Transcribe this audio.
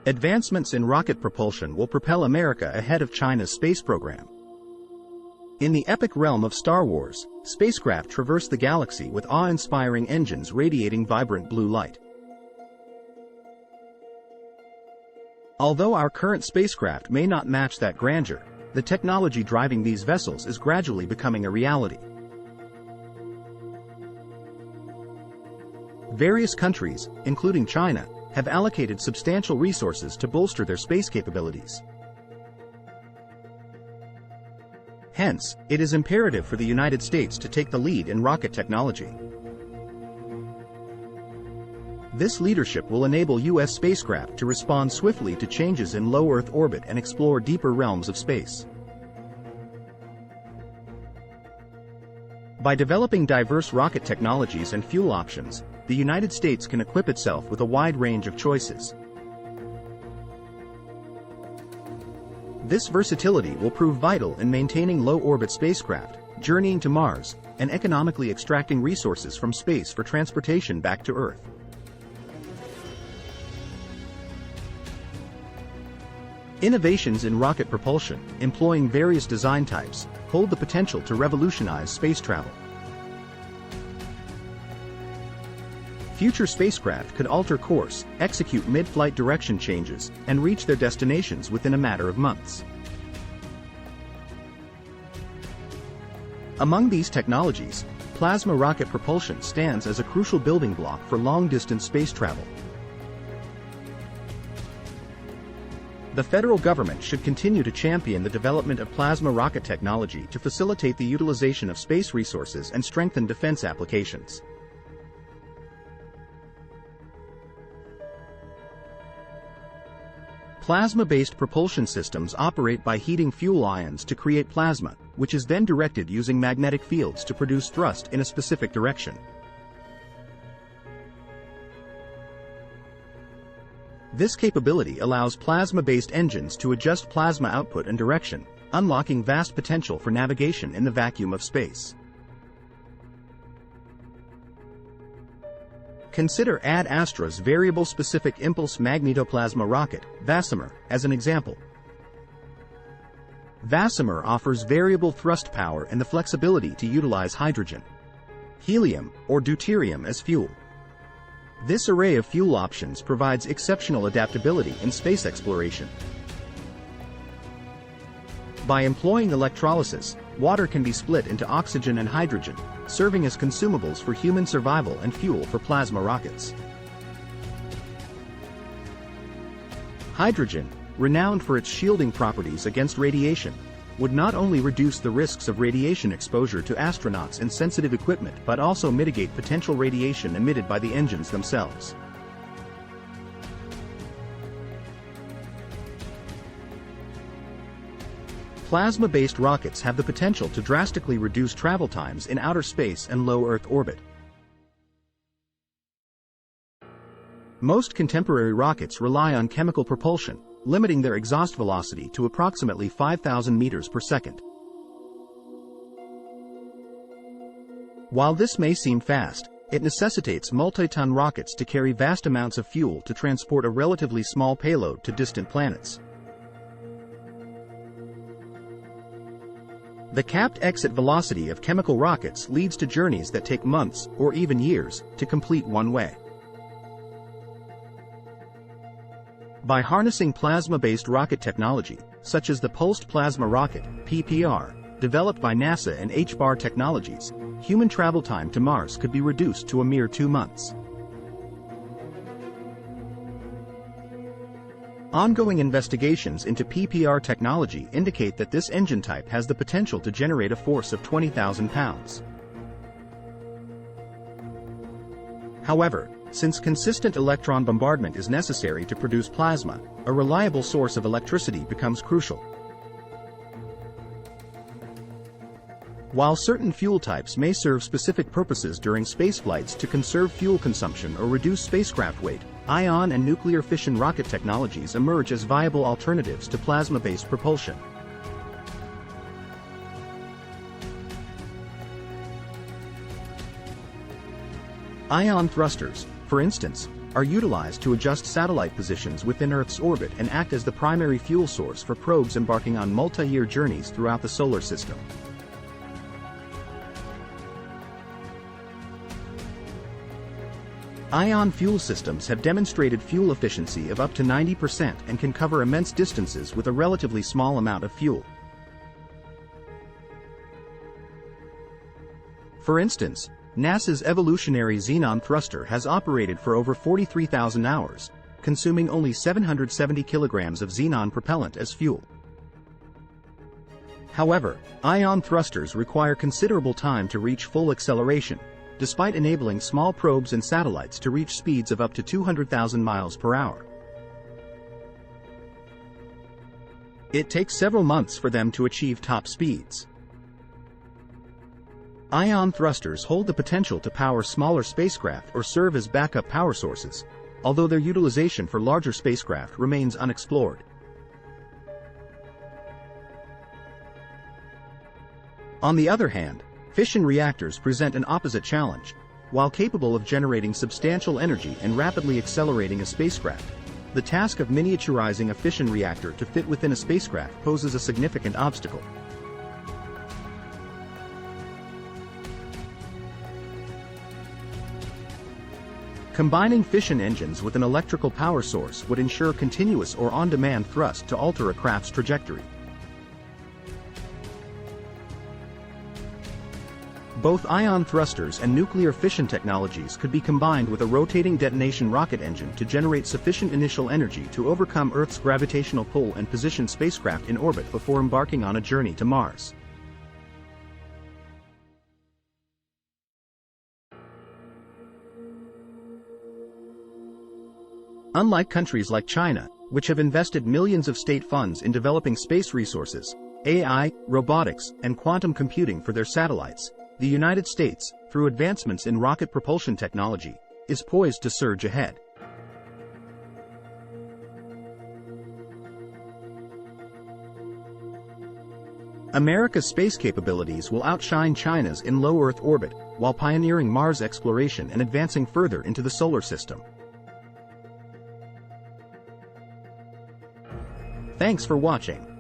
Advancements in rocket propulsion will propel America ahead of China's space program. In the epic realm of Star Wars, spacecraft traverse the galaxy with awe-inspiring engines radiating vibrant blue light. Although our current spacecraft may not match that grandeur, the technology driving these vessels is gradually becoming a reality. Various countries, including China, have allocated substantial resources to bolster their space capabilities. Hence, it is imperative for the United States to take the lead in rocket technology. This leadership will enable U.S. spacecraft to respond swiftly to changes in low Earth orbit and explore deeper realms of space. By developing diverse rocket technologies and fuel options, the United States can equip itself with a wide range of choices. This versatility will prove vital in maintaining low-orbit spacecraft, journeying to Mars, and economically extracting resources from space for transportation back to Earth. Innovations in rocket propulsion, employing various design types, hold the potential to revolutionize space travel. Future spacecraft could alter course, execute mid-flight direction changes, and reach their destinations within a matter of months. Among these technologies, plasma rocket propulsion stands as a crucial building block for long-distance space travel. The federal government should continue to champion the development of plasma rocket technology to facilitate the utilization of space resources and strengthen defense applications. Plasma-based propulsion systems operate by heating fuel ions to create plasma, which is then directed using magnetic fields to produce thrust in a specific direction. This capability allows plasma-based engines to adjust plasma output and direction, unlocking vast potential for navigation in the vacuum of space. Consider Ad Astra's Variable Specific Impulse Magnetoplasma Rocket, VASIMR, as an example. VASIMR offers variable thrust power and the flexibility to utilize hydrogen, helium, or deuterium as fuel. This array of fuel options provides exceptional adaptability in space exploration. By employing electrolysis, water can be split into oxygen and hydrogen, serving as consumables for human survival and fuel for plasma rockets. Hydrogen, renowned for its shielding properties against radiation, would not only reduce the risks of radiation exposure to astronauts and sensitive equipment but also mitigate potential radiation emitted by the engines themselves. Plasma-based rockets have the potential to drastically reduce travel times in outer space and low Earth orbit. Most contemporary rockets rely on chemical propulsion, limiting their exhaust velocity to approximately 5,000 meters per second. While this may seem fast, it necessitates multi-ton rockets to carry vast amounts of fuel to transport a relatively small payload to distant planets. The capped exit velocity of chemical rockets leads to journeys that take months, or even years, to complete one way. By harnessing plasma-based rocket technology, such as the Pulsed Plasma Rocket, PPR, developed by NASA and H-bar Technologies, human travel time to Mars could be reduced to a mere 2 months. Ongoing investigations into PPR technology indicate that this engine type has the potential to generate a force of 20,000 pounds. However, since consistent electron bombardment is necessary to produce plasma, a reliable source of electricity becomes crucial. While certain fuel types may serve specific purposes during spaceflights to conserve fuel consumption or reduce spacecraft weight, ion and nuclear fission rocket technologies emerge as viable alternatives to plasma-based propulsion. Ion thrusters, for instance, are utilized to adjust satellite positions within Earth's orbit and act as the primary fuel source for probes embarking on multi-year journeys throughout the solar system. Ion fuel systems have demonstrated fuel efficiency of up to 90% and can cover immense distances with a relatively small amount of fuel. For instance, NASA's evolutionary xenon thruster has operated for over 43,000 hours, consuming only 770 kilograms of xenon propellant as fuel. However, ion thrusters require considerable time to reach full acceleration, despite enabling small probes and satellites to reach speeds of up to 200,000 miles per hour. It takes several months for them to achieve top speeds. Ion thrusters hold the potential to power smaller spacecraft or serve as backup power sources, although their utilization for larger spacecraft remains unexplored. On the other hand, fission reactors present an opposite challenge. While capable of generating substantial energy and rapidly accelerating a spacecraft, the task of miniaturizing a fission reactor to fit within a spacecraft poses a significant obstacle. Combining fission engines with an electrical power source would ensure continuous or on-demand thrust to alter a craft's trajectory. Both ion thrusters and nuclear fission technologies could be combined with a rotating detonation rocket engine to generate sufficient initial energy to overcome Earth's gravitational pull and position spacecraft in orbit before embarking on a journey to Mars. Unlike countries like China, which have invested millions of state funds in developing space resources, AI, robotics, and quantum computing for their satellites, the United States, through advancements in rocket propulsion technology, is poised to surge ahead. America's space capabilities will outshine China's in low Earth orbit, while pioneering Mars exploration and advancing further into the solar system. Thanks for watching.